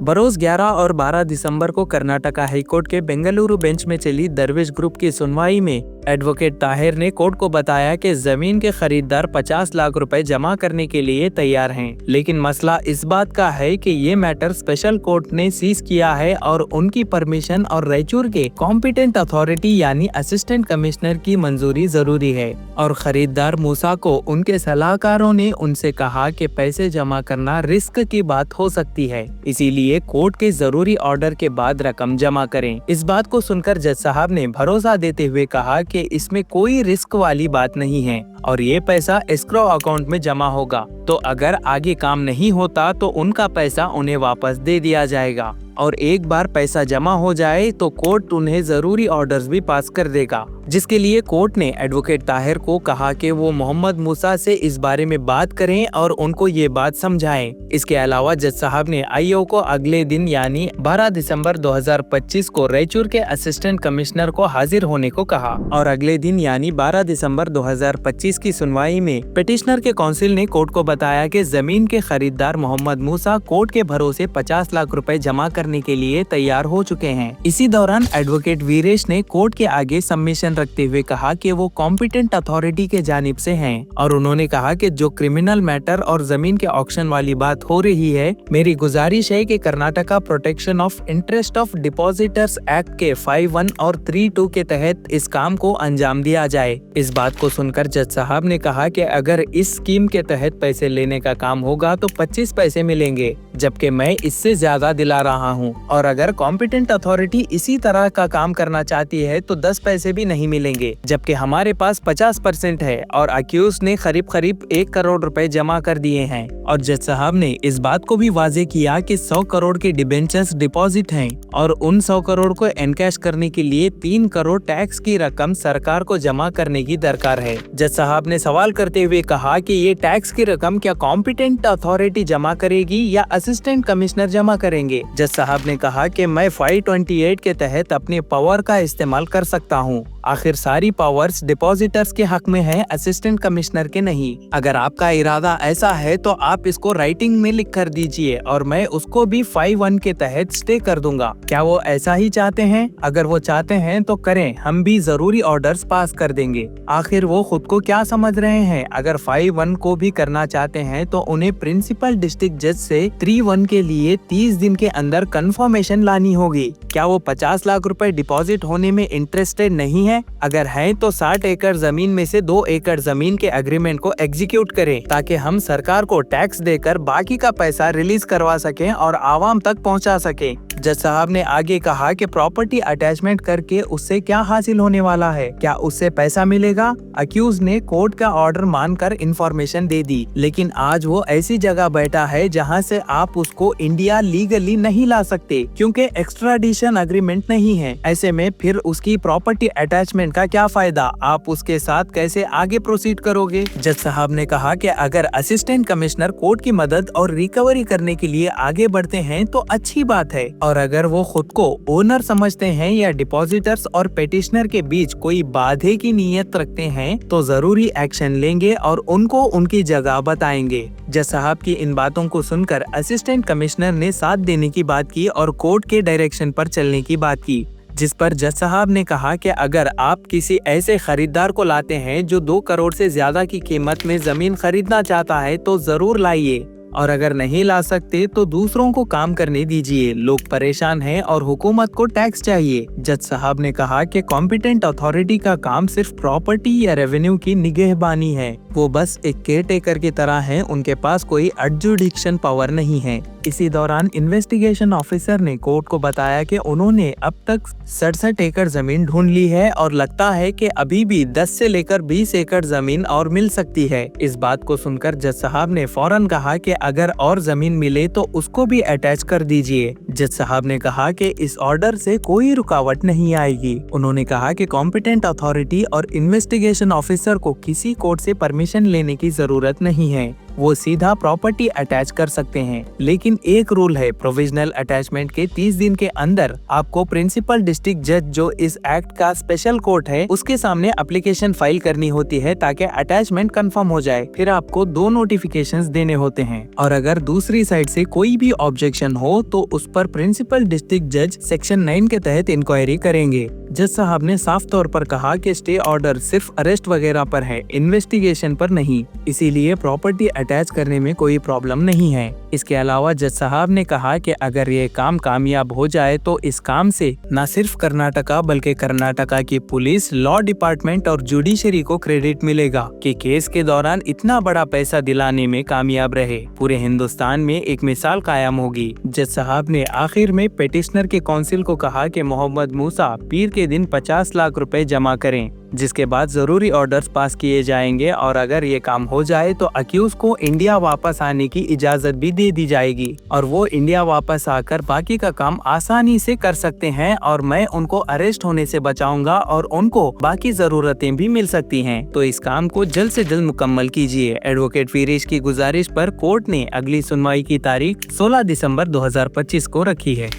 बरोज 11 और 12 दिसंबर को कर्नाटका हाईकोर्ट के बेंगलुरु बेंच में चली दरवेश ग्रुप की सुनवाई में एडवोकेट ताहिर ने कोर्ट को बताया कि जमीन के खरीदार 50 लाख रुपए जमा करने के लिए तैयार हैं, लेकिन मसला इस बात का है कि ये मैटर स्पेशल कोर्ट ने सीज किया है और उनकी परमिशन और रायचूर के कॉम्पिटेंट अथॉरिटी यानी असिस्टेंट कमिश्नर की मंजूरी जरूरी है। और खरीदार मूसा को उनके सलाहकारों ने उनसे कहा कि पैसे जमा करना रिस्क की बात हो सकती है, इसीलिए कोर्ट के जरूरी ऑर्डर के बाद रकम जमा करें। इस बात को सुनकर जज साहब ने भरोसा देते हुए कहा कि इसमें कोई रिस्क वाली बात नहीं है और ये पैसा एस्क्रो अकाउंट में जमा होगा, तो अगर आगे काम नहीं होता तो उनका पैसा उन्हें वापस दे दिया जाएगा और एक बार पैसा जमा हो जाए तो कोर्ट उन्हें जरूरी ऑर्डर्स भी पास कर देगा, जिसके लिए कोर्ट ने एडवोकेट ताहिर को कहा कि वो मोहम्मद मूसा से इस बारे में बात करें और उनको ये बात समझाएं। इसके अलावा जज साहब ने आईओ को अगले दिन यानी 12 दिसंबर 2025 को रायचूर के असिस्टेंट कमिश्नर को हाजिर होने को कहा और अगले दिन यानी 12 दिसंबर 2025 की सुनवाई में पिटिशनर के काउंसिल ने कोर्ट को बताया कि जमीन के खरीदार मोहम्मद मूसा कोर्ट के भरोसे 50 लाख रुपए जमा करने के लिए तैयार हो चुके हैं। इसी दौरान एडवोकेट वीरेश ने कोर्ट के आगे सबमिशन रखते हुए कहा कि वो कॉम्पिटेंट अथॉरिटी के जानिब से हैं और उन्होंने कहा कि जो क्रिमिनल मैटर और जमीन के ऑक्शन वाली बात हो रही है, मेरी गुजारिश है कि Karnataka protection of interest of depositors act के 5(1) और 3(2) के तहत इस काम को अंजाम दिया जाए। इस बात को सुनकर जज साहब ने कहा कि अगर इस स्कीम के तहत पैसे लेने का काम होगा तो 25 पैसे मिलेंगे, जबकि मैं इससे ज्यादा दिला रहा हूँ, और अगर कॉम्पिटेंट अथॉरिटी इसी तरह का काम करना चाहती है तो 10 पैसे भी नहीं मिलेंगे, जबकि हमारे पास 50% है और अक्यूज ने करीब 1 करोड़ रुपए जमा कर दिए हैं। और जज साहब ने इस बात को भी वाजे किया कि 100 करोड़ के डिबेंचर्स डिपॉजिट हैं और उन 100 करोड़ को एनकैश करने के लिए 3 करोड़ टैक्स की रकम सरकार को जमा करने की दरकार है। जज साहब ने सवाल करते हुए कहा कि ये टैक्स की रकम क्या कॉम्पिटेंट अथॉरिटी जमा करेगी या असिस्टेंट कमिश्नर जमा करेंगे। जज साहब ने कहा कि मैं 528 के तहत अपने पावर का इस्तेमाल कर सकता हूँ। आखिर सारी पावर्स डिपॉजिटर्स के हक में है, असिस्टेंट कमिश्नर के नहीं। अगर आपका इरादा ऐसा है तो आप इसको राइटिंग में लिख कर दीजिए और मैं उसको भी 5(1) के तहत स्टे कर दूंगा। क्या वो ऐसा ही चाहते हैं? अगर वो चाहते हैं तो करें, हम भी जरूरी ऑर्डर्स पास कर देंगे। आखिर वो खुद को क्या समझ रहे हैं? अगर 5(1) को भी करना चाहते हैं तो उन्हें प्रिंसिपल डिस्ट्रिक्ट जज से 3(1) के लिए 30 दिन के अंदर कंफर्मेशन लानी होगी। क्या वो 50 लाख रुपए डिपॉजिट होने में इंटरेस्टेड नहीं है? अगर हैं तो 60 एकड़ जमीन में से 2 एकड़ जमीन के एग्रीमेंट को एग्जीक्यूट करें ताकि हम सरकार को टैक्स देकर बाकी का पैसा रिलीज करवा सकें और आवाम तक पहुंचा सकें। जज साहब ने आगे कहा कि प्रॉपर्टी अटैचमेंट करके उससे क्या हासिल होने वाला है? क्या उससे पैसा मिलेगा? अक्यूज ने कोर्ट का ऑर्डर मानकर इंफॉर्मेशन दे दी, लेकिन आज वो ऐसी जगह बैठा है जहां से आप उसको इंडिया लीगली नहीं ला सकते क्योंकि एक्स्ट्राडिशन अग्रीमेंट नहीं है। ऐसे में फिर उसकी प्रॉपर्टी अटैचमेंट का क्या फायदा? आप उसके साथ कैसे आगे प्रोसीड करोगे? जज साहब ने कहा कि अगर असिस्टेंट कमिश्नर कोर्ट की मदद और रिकवरी करने के लिए आगे बढ़ते हैं तो अच्छी बात है, और अगर वो खुद को ओनर समझते हैं या डिपॉजिटर्स और पेटिशनर के बीच कोई बाधे की नीयत रखते हैं तो जरूरी एक्शन लेंगे और उनको उनकी जगह बताएंगे। जज साहब की इन बातों को सुनकर असिस्टेंट कमिश्नर ने साथ देने की बात की और कोर्ट के डायरेक्शन पर चलने की बात की, जिस पर जज साहब ने कहा कि अगर आप किसी ऐसे खरीदार को लाते हैं जो 2 करोड़ से ज्यादा की कीमत में जमीन खरीदना चाहता है तो जरूर लाइए, और अगर नहीं ला सकते तो दूसरों को काम करने दीजिए। लोग परेशान हैं और हुकूमत को टैक्स चाहिए। जज साहब ने कहा कि कॉम्पिटेंट अथॉरिटी का काम सिर्फ प्रॉपर्टी या रेवेन्यू की निगहबानी है, वो बस एक केयरटेकर की तरह हैं, उनके पास कोई एडजुडिक्शन पावर नहीं है। इसी दौरान इन्वेस्टिगेशन ऑफिसर ने कोर्ट को बताया कि उन्होंने अब तक 67 एकड़ जमीन ढूंढ ली है और लगता है कि अभी भी 10 से लेकर 20 एकड़ जमीन और मिल सकती है। इस बात को सुनकर जज साहब ने फौरन कहा कि अगर और जमीन मिले तो उसको भी अटैच कर दीजिए। जज साहब ने कहा कि इस ऑर्डर से कोई रुकावट नहीं आएगी। उन्होंने कहा कि कॉम्पिटेंट अथॉरिटी और इन्वेस्टिगेशन ऑफिसर को किसी कोर्ट से परमिशन लेने की जरूरत नहीं है। वो सीधा प्रॉपर्टी अटैच कर सकते हैं। लेकिन एक रूल है, प्रोविजनल अटैचमेंट के 30 दिन के अंदर आपको प्रिंसिपल डिस्ट्रिक्ट जज जो इस एक्ट का स्पेशल कोर्ट है उसके सामने एप्लीकेशन फाइल करनी होती है ताकि अटैचमेंट कंफर्म हो जाए। फिर आपको 2 नोटिफिकेशंस देने होते हैं और अगर दूसरी साइड से कोई भी ऑब्जेक्शन हो तो उस पर प्रिंसिपल डिस्ट्रिक्ट जज सेक्शन 9 के तहत इंक्वायरी करेंगे। जज साहब ने साफ तौर पर कहा कि स्टे ऑर्डर सिर्फ अरेस्ट वगैरह पर है, इन्वेस्टिगेशन पर नहीं, इसीलिए प्रॉपर्टी अटैच करने में कोई प्रॉब्लम नहीं है। इसके अलावा जज साहब ने कहा कि अगर ये काम कामयाब हो जाए तो इस काम से न सिर्फ कर्नाटका बल्कि कर्नाटका की पुलिस, लॉ डिपार्टमेंट और जुडिशरी को क्रेडिट मिलेगा कि केस के दौरान इतना बड़ा पैसा दिलाने में कामयाब रहे। पूरे हिंदुस्तान में एक मिसाल कायम होगी। जज साहब ने आखिर में पेटिशनर के काउंसिल को कहा कि मोहम्मद मूसा पीर के दिन 50 लाख रुपए जमा करें, जिसके बाद जरूरी ऑर्डर्स पास किए जाएंगे और अगर ये काम हो जाए तो अक्यूज को इंडिया वापस आने की इजाजत भी दे दी जाएगी और वो इंडिया वापस आकर बाकी का काम आसानी से कर सकते हैं और मैं उनको अरेस्ट होने से बचाऊंगा और उनको बाकी जरूरतें भी मिल सकती हैं। तो इस काम को जल्द से जल्द मुकम्मल कीजिए। एडवोकेट वीरेश की गुजारिश पर कोर्ट ने अगली सुनवाई की तारीख 16 दिसंबर 2025 को रखी है।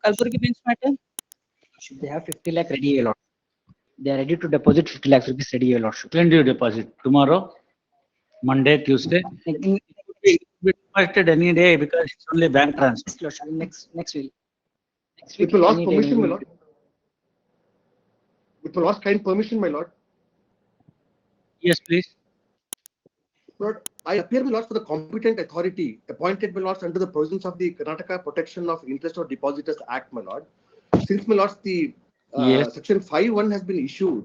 Kalburgi bench matter, should they have 50 lakh ready, your lordship? They are ready to deposit 50 lakhs rupees ready, your lordship. When do you deposit? Tomorrow? Monday, Tuesday? Like in- It will be deposited any day because it's only bank transfer. Yes, lordship, next week. Next With my lord's any day, permission, my we will- lord. With my lord's kind permission, my lord. Yes, please. Lord, I appear, my lord, for the competent authority appointed, my lords, under the provisions of the Karnataka Protection of Interest of Depositors Act, my lord. Since, my lords, the Yes. section 5(1) has been issued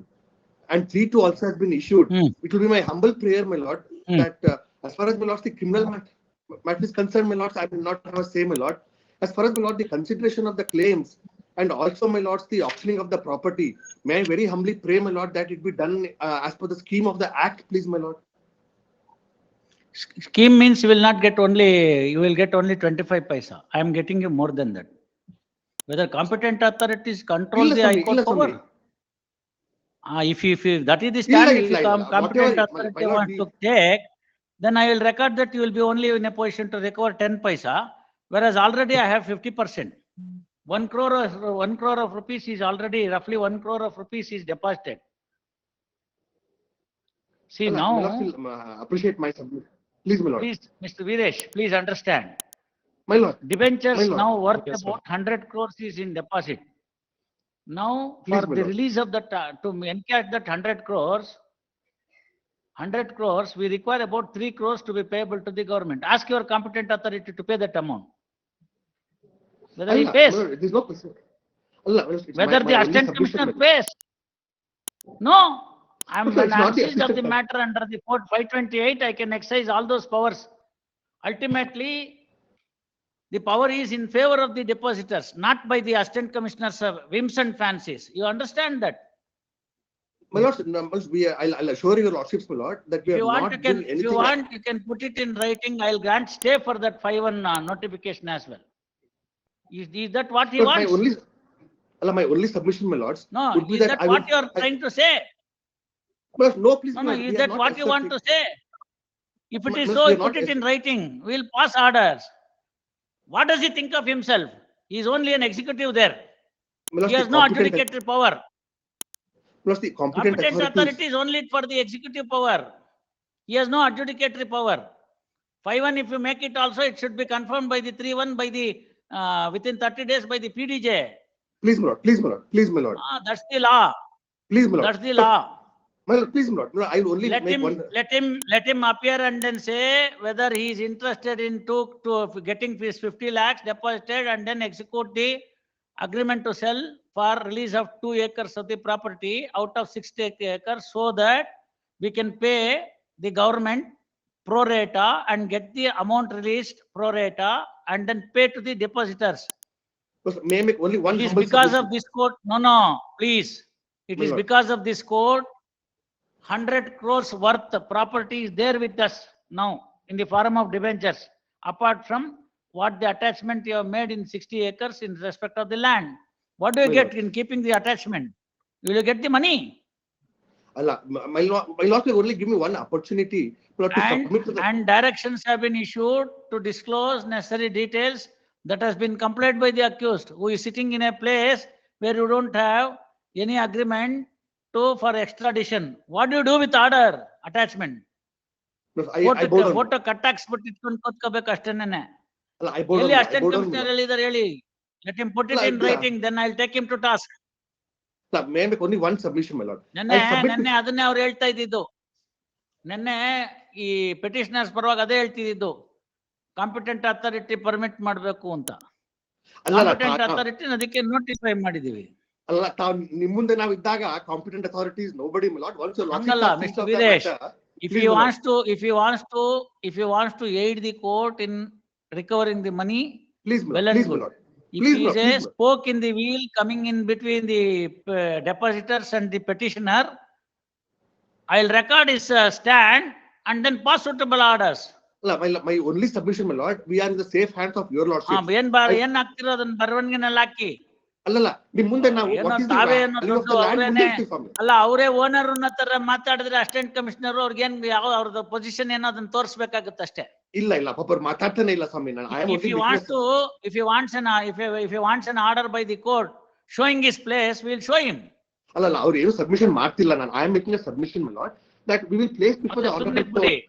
and 3(2) also has been issued, it will be my humble prayer, my lord, that as far as, my lords, the criminal matter is concerned, my lords, I will not have a say, my lord. As far as, my lord, the consideration of the claims and also, my lords, the auctioning of the property, may I very humbly pray, my lord, that it be done as per the scheme of the act, please, my lord. Scheme means you will not get only, you will get only 25 paisa. I am getting you more than that. Whether competent authorities control the High Court power. If that is the stand, if you competent authority wants to take, then I will record that you will be only in a position to recover 10 paisa, whereas already I have 50%. 1 crore of rupees is already, roughly 1 crore of rupees is deposited. See My now, lord will appreciate my submission. Please, my lord. please, Mr. Viresh, please understand. My lord. Debentures My lord. now worth Yes, sir. about 100 crores is in deposit. Now, Please, for my the lord. release of that, to encash that 100 crores, we require about 3 crores to be payable to the government. Ask your competent authority to pay that amount. Whether he Allah, pays, my lord, there's no question. Allah, my lord, it's whether my the only assistant submission, commissioner my lord. pays. No, I'm No, sir, it's not the assist of the assistant matter under the code 528, I can exercise all those powers. Ultimately, the power is in favor of the depositors, not by the assistant commissioners of whims and fancies. You understand that? My lord, no, I'll assure your lordships, my lord, that we If have you want, not you done can, anything. if you want, you can put it in writing. I'll grant stay for that 5-1 notification as well. Is that what he Lord, my wants? only, Allah, my only submission, my lords, No, would be is that that I what will. you are trying to say? My lord, no, please, No, my no, lord, is we are that not what you want to accepting. say? If it My is lord, so, we are put not it in writing. We'll pass orders. What does he think of himself? He is only an executive there. My lord, He the has no competent, adjudicatory power. plus the competent Competent authorities. authority is only for the executive power. He has no adjudicatory power. 5-1, if you make it also, it should be confirmed by the 3-1 by the within 30 days by the PDJ. Please, my lord, please, my lord, please, my lord, That's the law. please, my lord. That's the law. My lord, please, my lord, I will only Let make him one. let him appear and then say whether he is interested in to getting his 50 lakhs deposited and then execute the agreement to sell for release of 2 acres of the property out of 60 acres, so that we can pay the government pro rata and get the amount released pro rata and then pay to the depositors. May I make only one It is humble because submission? of this court. No, please. It My is lord. because of this court. 100 crores worth property is there with us now in the form of debentures, apart from what the attachment you have made in 60 acres in respect of the land. What do you My get lord. in keeping the attachment? Will you get the money? Allah, my lord will only give me one opportunity to submit to the. And directions have been issued to disclose necessary details that has been complied by the accused, who is sitting in a place where you don't have any agreement for extradition. What do you do with order attachment? No, I bowed down. Photo ಕಟ್ಟಾಕ್ಸ್ಬಿಟ್ಟು ಇಟ್ಕೊಂಡು ಕೂತ್ಕೋಬೇಕು ಅಷ್ಟೇನೆ. Allah, I bowed ಎಲ್ಲಿ down. Assistant commissioner ಹೇಳಿದಾರೆ ಹೇಳಿ. Let him put it in writing, then I'll take him to task. May I make only one submission, my lord? ನೆನ್ನೆ ಅದನ್ನೇ ಅವ್ರು ಹೇಳ್ತಾ ಇದ್ದಿದ್ದು. ನೆನ್ನೆ ಈ ಪೆಟಿಷನರ್ಸ್ ಪರವಾಗಿ ಅದೇ ಹೇಳ್ತಿದ್ದು, ಕಾಂಪಿಟೆಂಟ್ ಅಥಾರಿಟಿ ಪರ್ಮಿಟ್ ಮಾಡಬೇಕು ಅಂತ. ಕಾಂಪಿಟೆಂಟ್ ಅಥಾರಿಟಿ ಅದಕ್ಕೆ ನೋಟಿಫೈ ಮಾಡಿದೀವಿ. ಅಲ್ಲ, ತಾವು ನಿಮ್ಮ ಮುಂದೆ ನಾವು ಇದ್ದಾಗ competent authorities nobody my lord. Once ಹಂಗಲ್ಲ mister Veeresh, if he wants to aid the court in recovering the money, please well and good. If he is a spoke in the wheel coming in between the depositors and the petitioner, I'll record his stand and then pass suitable orders. My only submission, my lord, we are in the safe hands of your lordship. ಏನ್ ಆಗ್ತಿರೋ ಅದನ್ನ ಬರವಣಿಗೆನಲ್ಲಿ ಹಾಕಿ. ಅಲ್ಲಲ್ಲ, ನಿಮ್ ಮುಂದೆ ನಾವು ಅಲ್ಲ, ಅವರೇ owner ತರ ಮಾತಾಡಿದ್ರೆ ಅಸಿಸ್ಟೆಂಟ್ ಕಮಿಷನರ್ ಅವ್ರಿಗೇನ್ ಯಾವ ಅವ್ರದ್ದು ಪೊಸಿಷನ್ ಏನೋ ಅದನ್ನ ತೋರಿಸ್ಬೇಕಾಗುತ್ತೆ ಅಷ್ಟೇ. ಇಲ್ಲ ಪಾಪ ಮಾತಾಡ್ತಾನೆ ಇಲ್ಲ ಸ್ವಾಮಿ. If he wants an order by the court showing his place, we'll show him. ಅಲ್ಲಲ್ಲ, ಅವ್ರು ಏನು ಸಬ್ಮಿಷನ್ ಮಾಡ್ತಿಲ್ಲ. ನಾನು I am making a submission, my lord, that we will place before the honorable court.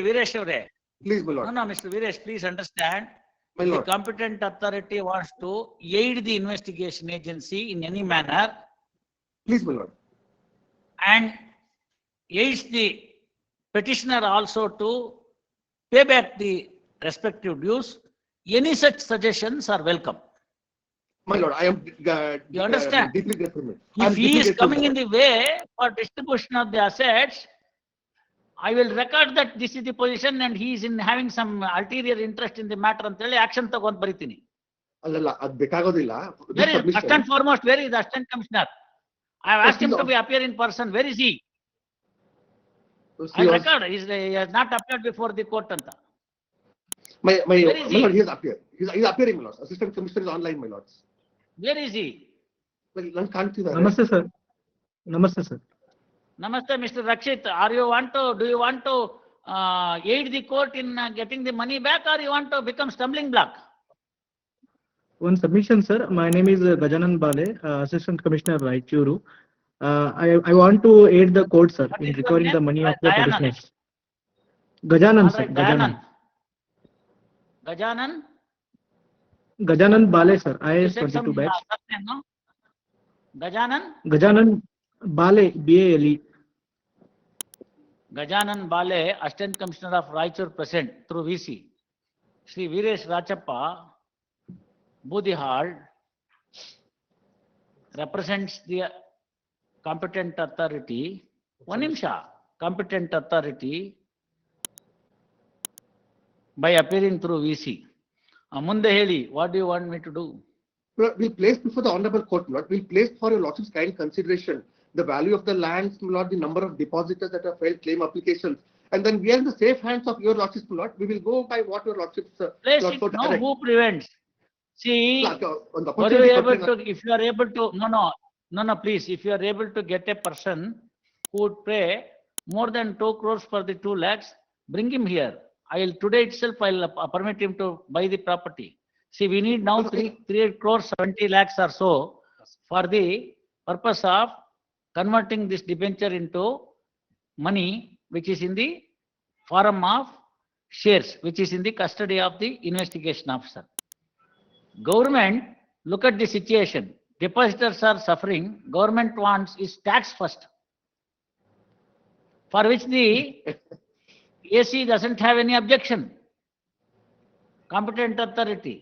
Viresh avare, please, my lord. No, Mr. Viresh, please understand. My lord, the competent authority wants to aid the investigation agency in any manner. Please, my lord. And aids the petitioner also to pay back the respective dues. Any such suggestions are welcome. My lord, I am you understand? Deeply grateful. If he is coming in the way for distribution of the assets, I will record that this is the position and he is in having some ulterior interest in the matter ಅಂತ ಹೇಳಿ action ತಗೊಂಡು ಬರಿತೀನಿ. ಅಲ್ಲಲ್ಲ, ಅದು ಬೇಕಾಗೋದಿಲ್ಲ. First and foremost, where is the assistant commissioner? I have asked him to appear in person. Where is he? I record. He has not appeared before the court anta. My lord, he has appeared. He is appearing, my lord. Assistant commissioner is online, my lords. Where is he? ನಾನು ಕಾಣ್ತಿದ್ದಾರೆ. ನಮಸ್ತೆ sir. ನಮಸ್ತೆ sir. Namaste, Mr. Rakshit. Do you want to aid the court in getting the money back, or you want to become stumbling block? One submission, sir. My name is Gajanan Bale, Assistant Commissioner, Raichuru. I want to aid the court, sir, in recovering the money of the petitioners. Gajanan, sir. Gajanan Bale, sir. IAS 22 batch. Gajanan Bale, BALE. Gajanan Bale, Assistant Commissioner of Raichur, present through VC. Shri Viresh Rachappa, Budihal, represents the competent authority. One nimsha, competent authority by appearing through VC. Munde heli, what do you want me to do? We'll place before the honorable court, my lord. We'll place for your lordship's kind consideration the value of the lands, my lord, the number of depositors that have filed claim applications, and then we are in the safe hands of your lordship's, my lord. We will go by what your lordship's place it. No, who prevents? See, are you able to, if you are able to, no, please, if you are able to get a person who would pay more than 2 crores for the 2 lakhs, bring him here. Today itself, I'll permit him to buy the property. See, we need now 3 crores 70 lakhs or so for the purpose of converting this debenture into money, which is in the form of shares, which is in the custody of the investigation officer. Government, look at the situation. Depositors are suffering. Government wants is tax first, for which the AC doesn't have any objection. Competent authority.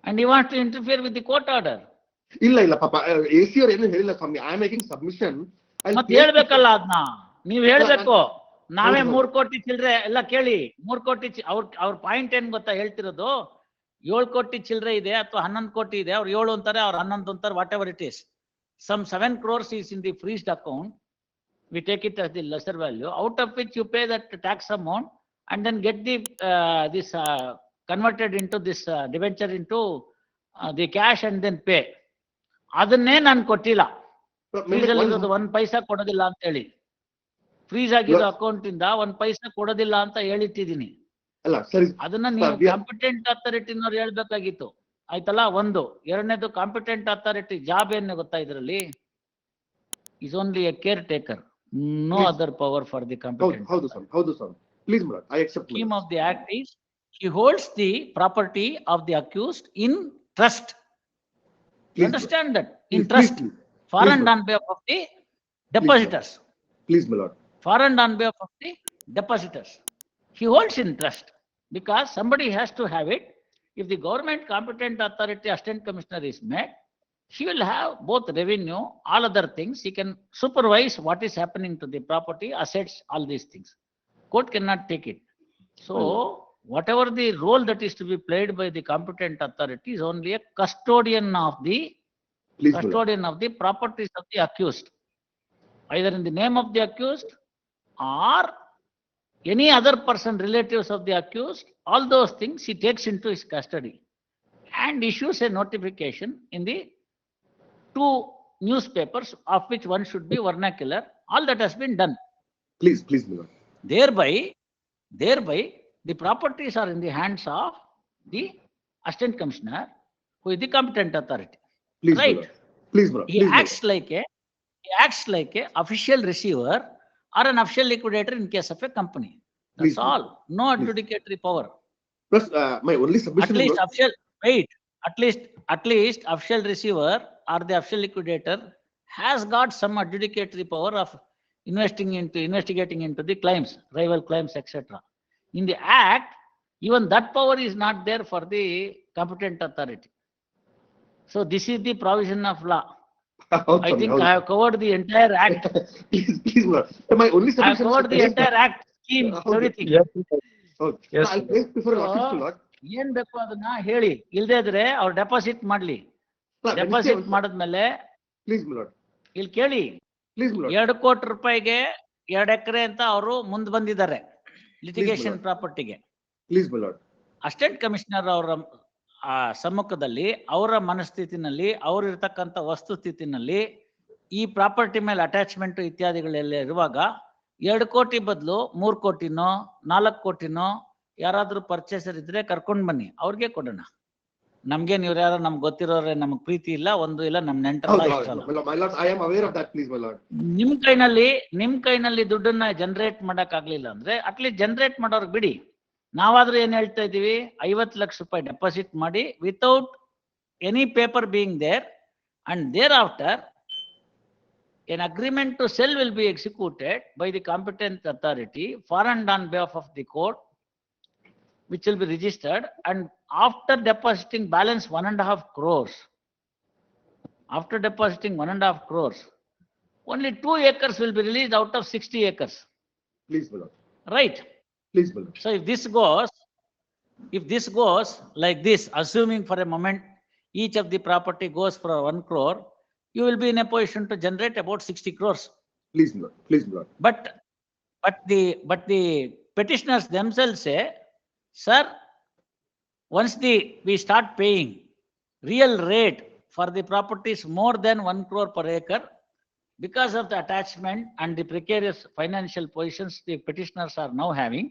And he wants to interfere with the court order. ಇಲ್ಲ ಪಾಪ AC ಅವರು ಏನು ಹೇಳಿಲ್ಲ ಸ್ವಾಮಿ. I am making submission. ಮತ್ತೆ ಹೇಳ್ಬೇಕಲ್ಲ ಅದನ್ನ, ನೀವ್ ಹೇಳ್ಬೇಕು. ನಾವೇ 3 ಕೋಟಿ ಚಿಲ್ಲರೆ ಎಲ್ಲ ಕೇಳಿ, 3 ಕೋಟಿ ಅವ್ರ ಪಾಯಿಂಟ್ ಏನ್ ಗೊತ್ತಾ ಹೇಳ್ತಿರೋದು, 7 ಕೋಟಿ ಚಿಲ್ಲರೆ ಇದೆ ಅಥವಾ 11 ಕೋಟಿ ಇದೆ. ಅವ್ರು 7 ಅಂತಾರೆ, ಅವ್ರು 11 ಅಂತಾರೆ, what ever it is. Some 7 crores is in the freezed account. We take it as the lesser value, out of which you pay that tax amount and then get the this converted into this debenture into the cash and then pay. ಅದನ್ನೇ ನಾನು ಕೊಟ್ಟಿಲ್ಲ. Freeze ಅಲ್ಲಿ ಇರೋದು 1 ಪೈಸಾ ಕೊಡೋದಿಲ್ಲ ಅಂತ ಹೇಳಿ, freeze ಆಗಿರೋ account ಇಂದ 1 ಪೈಸಾ ಕೊಡೋದಿಲ್ಲ ಅಂತ ಹೇಳಿಟ್ಟಿದೀನಿ. ಅಲ್ಲ ಸರಿ, ಅದನ್ನ ನೀವು ಕಾಂಪಿಟೆಂಟ್ ಅಥಾರಿಟಿನವ್ರು ಹೇಳ್ಬೇಕಾಗಿತ್ತು. ಆಯ್ತಲ್ಲ, ಒಂದು. ಎರಡನೇದು, ಕಾಂಪಿಟೆಂಟ್ ಅಥಾರಿಟಿ ಜಾಬ್ ಏನ್ ಗೊತ್ತಾ ಇದ್ರಲ್ಲಿ? Is only a caretaker, no other power for the competent. ಹೌದು sir, please madam, I accept. Scheme of the act is he holds the property of the accused in trust. You understand that? In trust, for and on behalf of the depositors. Please, my lord. For and on behalf of the depositors. He holds in trust because somebody has to have it. If the government competent authority assistant commissioner is met, she will have both revenue, all other things. He can supervise what is happening to the property, assets, all these things. Court cannot take it. So, whatever the role that is to be played by the competent authority is only a custodian of the properties of the accused, either in the name of the accused or any other person, relatives of the accused. All those things he takes into his custody and issues a notification in the 2 newspapers, of which one should be vernacular. All that has been done. Please, my lord. Thereby, the properties are in the hands of the assistant commissioner, who is the competent authority. Please, right? Please, my lord. He acts like a official receiver or an official liquidator in case of a company. That's all. No adjudicatory power. Plus, my only submission. At least official receiver or the official liquidator has got some adjudicatory power of investigating into the claims, rival claims, etc. In the act, even that power is not there for the competent authority. So this is the provision of law. I think I have covered the entire act. Please, my lord. My only submission. I have covered the entire act, scheme, everything. Yes. I'll place before an office, my lord. ಏನ್ ಬೇಕು ಅದನ್ನ ಹೇಳಿ, ಇಲ್ದೇ ಇದ್ರೆ ಅವ್ರು deposit ಮಾಡ್ಲಿ. Deposit ಮಾಡಿದ್ಮೇಲೆ please my lord. ಇಲ್ಲಿ ಕೇಳಿ, Please, my lord. 2 ಕೋಟಿ ರೂಪಾಯಿಗೆ 2 ಎಕರೆ ಅಂತ ಅವರು ಮುಂದೆ ಬಂದಿದ್ದಾರೆ ಲಿಟಿಗೇಷನ್ ಪ್ರಾಪರ್ಟಿಗೆ. Please, my lord. Assistant commissioner ಅವರ ಸಮ್ಮುಖದಲ್ಲಿ, ಅವರ ಮನಸ್ಥಿತಿನಲ್ಲಿ, ಅವರಿರ್ತಕ್ಕಂಥ ವಸ್ತುಸ್ಥಿತಿನಲ್ಲಿ ಈ ಪ್ರಾಪರ್ಟಿ ಮೇಲೆ ಅಟ್ಯಾಚ್ಮೆಂಟ್ ಇತ್ಯಾದಿಗಳೆಲ್ಲ ಇರುವಾಗ 2 ಕೋಟಿ ಬದಲು 3 ಕೋಟಿನೋ 4 ಕೋಟಿನೋ ಯಾರಾದ್ರೂ ಪರ್ಚೇಸರ್ ಇದ್ರೆ ಕರ್ಕೊಂಡ್ ಬನ್ನಿ, ಅವ್ರಿಗೆ ಕೊಡೋಣ. ನಮ್ಗೇನ್ ಇವ್ರು ಯಾರೋ ನಮ್ಗೆ ಗೊತ್ತಿರೋರೆ, ನಮಗ್ ಪ್ರೀತಿ ಇಲ್ಲ, ಒಂದು ಇಲ್ಲ, ನಮ್ ನೆಂಟರಲ್ಲ, ಇಷ್ಟಲ್ಲ. My lord, I am aware of that, please, my lord. ನಿಮ್ ಕೈನಲ್ಲಿ ದುಡ್ಡನ್ನ ಜನರೇಟ್ ಮಾಡಕ್ ಆಗ್ಲಿಲ್ಲ ಅಂದ್ರೆ ಅಟ್ಲೀಸ್ಟ್ ಜನರೇಟ್ ಮಾಡೋರ್ಗ್ ಬಿಡಿ. ನಾವಾದ್ರೂ ಏನ್ ಹೇಳ್ತಾ ಇದೀವಿ, 50 ಲಕ್ಷ ರೂಪಾಯಿ ಡೆಪಾಸಿಟ್ ಮಾಡಿ without any paper being there, and thereafter an agreement to sell will be executed by the competent authority for and on behalf of the court, which will be registered, and after depositing balance 1.5 crores, only 2 acres will be released out of 60 acres. Please, my lord. Right? Please, my lord. So if this goes like this, assuming for a moment each of the property goes for 1 crore, you will be in a position to generate about 60 crores. Please, my lord. Please, my lord. But the petitioners themselves say, sir, once we start paying real rate for the properties more than 1 crore per acre, because of the attachment and the precarious financial positions the petitioners are now having,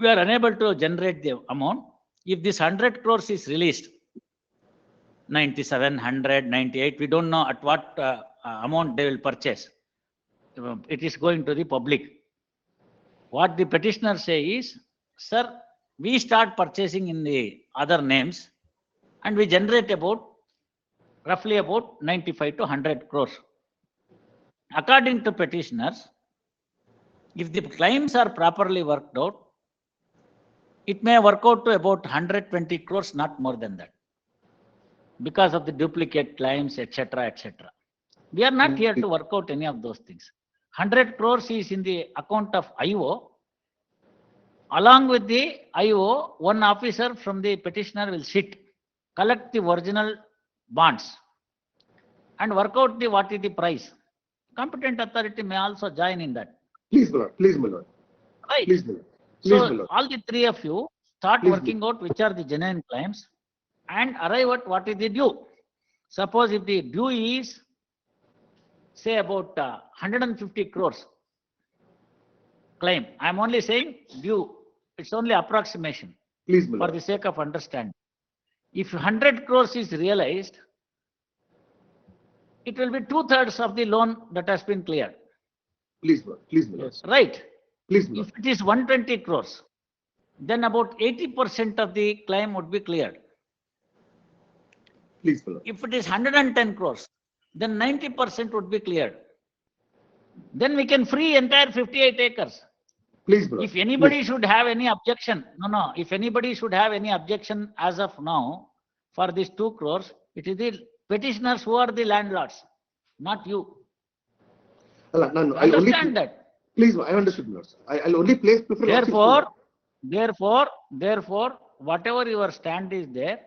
we are unable to generate the amount. If this 100 crores is released, 97, 100, 98, we don't know at what amount they will purchase. It is going to the public. What the petitioners say is, sir, we start purchasing in the other names and we generate roughly about 95 to 100 crores. According to petitioners, if the claims are properly worked out, it may work out to about 120 crores, not more than that, because of the duplicate claims, etc., etc. We are not here to work out any of those things. 100 crores is in the account of IO. Along with the IO, one officer from the petitioner will sit, collect the original bonds and work out what is the price. Competent authority may also join in that. Please, my lord. Please, my lord. Right. Please, my lord. Please, So my lord. all the 3 of you start Please, working out which are the genuine claims and arrive at what is the due. Suppose if the due is say about 150 crores claim. I'm only saying due. It's only approximation Please, my for lord. the sake of understanding. If 100 crores is realized, it will be 2/3 of the loan that has been cleared, Please, my lord. Please, my lord. right? Please, my lord. If it is 120 crores, then about 80% of the claim would be cleared. Please, my lord. If it is 110 crores, then 90% would be cleared. Then we can free entire 58 acres. Please, my lord. If anybody should have any objection, if anybody should have any objection as of now for these 2 crores, it is the petitioners who are the landlords, not you. No, You understand that? Please, I understood, my lord. I'll only place prefer. Therefore, whatever your stand is there,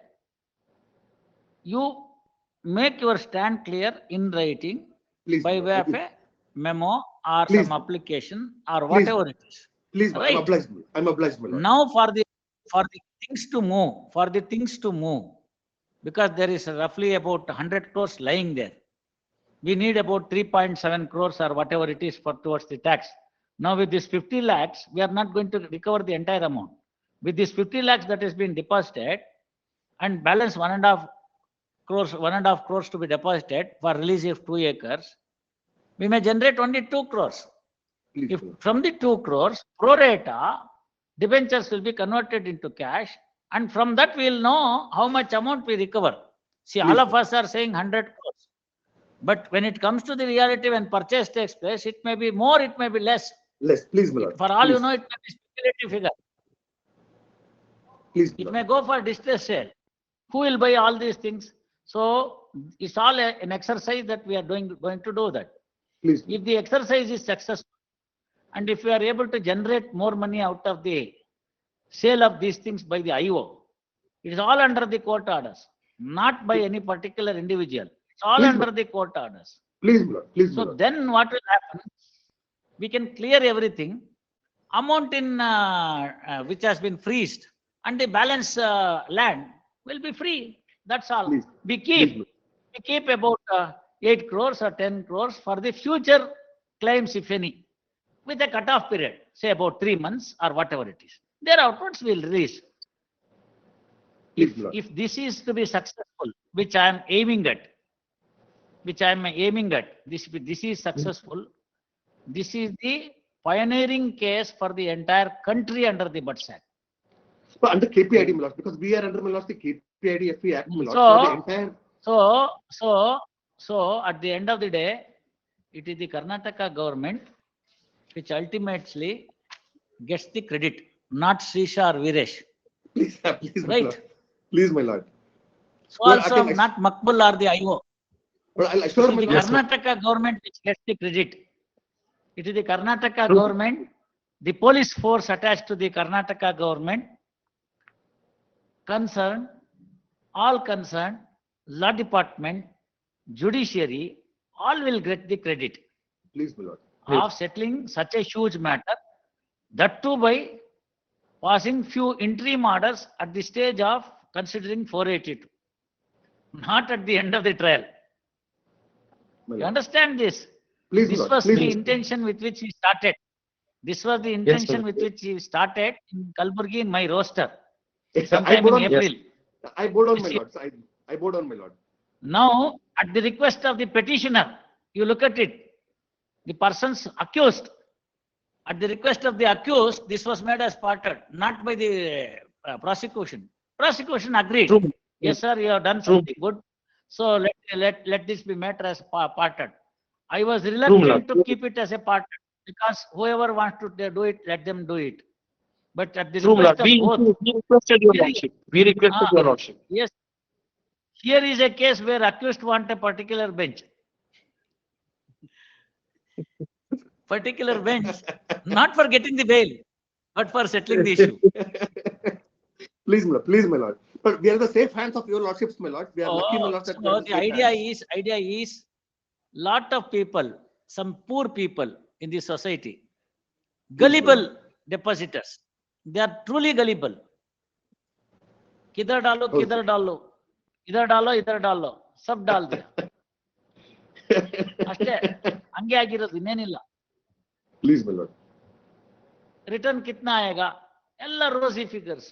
you make your stand clear in writing Please, by way of please. a memo or Please. some application or Please. whatever it is. Please, my lord. Right. I'm obliged. I'm obliged, my lord. Now for the things to move, because there is roughly about 100 crores lying there. We need about 3.7 crores or whatever it is for towards the tax. Now with this 50 lakhs, we are not going to recover the entire amount. With this 50 lakhs that has been deposited and balance 1.5 crores to be deposited for release of 2 acres, we may generate only 2 crores. Please, If my lord. from the 2 crores, pro rata, debentures will be converted into cash, and from that we will know how much amount we recover. See, all Please. of us are saying 100 crores. But when it comes to the reality, when purchase takes place, it may be more, it may be less. Less, please, my lord. For all you Please. know, it may be speculative figure. Please, my It lord. may go for distress sale. Who will buy all these things? So it's all an exercise that we are going to do that. Please. If the exercise is successful, and if we are able to generate more money out of the sale of these things by the IO, it is all under the court orders, not by any particular individual. It's all Please, under the court orders. Please, my lord. Please, my So lord. then what will happen? We can clear everything, amount in which has been freezed, and the balance land will be free. That's all. Please. We Please, keep about 8 crores or 10 crores for the future claims, if any, with a cut-off period, say about 3 months or whatever it is. Thereafterwards, we'll release. Please, my lord. If this is to be successful, which I am aiming at, this is successful. This is the pioneering case for the entire country under the Butts Act. So under KPID, my lord, because we are under, my lord, the KPID FE Act, my lord. So the entire. So at the end of the day, it is the Karnataka government which ultimately gets the credit, not Srisha or Viresh. Please, please, my Right. lord. Please, my lord. So Well, I also can- not Makbul or the IO. But I'll It assure is my the lord. Karnataka government which gets the credit. It is the Karnataka government, the police force attached to the Karnataka government, all concerned, law department, judiciary, all will get the credit Please, my lord. of settling such a huge matter, that too by passing few interim orders at the stage of considering 482, not at the end of the trial. My You lord. understand this? Please, This my lord. was Please, the my lord. intention with which he started. This was the intention with which he started in Kalburgi in my roster, I sometime bowed in on. April. I bowed on, my This lord. I bowed on, my lord. Now, at the request of the petitioner, you look at it, the persons accused, at the request of the accused, this was made as parted, not by the prosecution. Prosecution agreed. Yes, sir, you have done something good. So let this be made as parted. I was reluctant to keep it as a parted because whoever wants to do it, let them do it. But at the request of both, We requested your lordship. We requested your lordship. yes, here is a case where accused want a particular bench. Particular bench, not for getting the bail, but for settling the issue. Please, my lord. Please, my lord. But we are the safe hands of your lordships, my lord. We are lucky, my lord, that we are So in the safe hands. idea is, lot of people, some poor people in the society, gullible depositors, they are truly gullible. किधर डालो किधर डालो इधर डालो सब डाल दिया. ಅಷ್ಟೇ, ಹಂಗೆ ಆಗಿರೋದು, ಇನ್ನೇನಿಲ್ಲ. Please, my lord. ರಿಟರ್ನ್ ಕಿತ್ನಾ ಆಯೇಗಾ ಎಲ್ಲ ರೋಸಿ ಫಿಗರ್ಸ್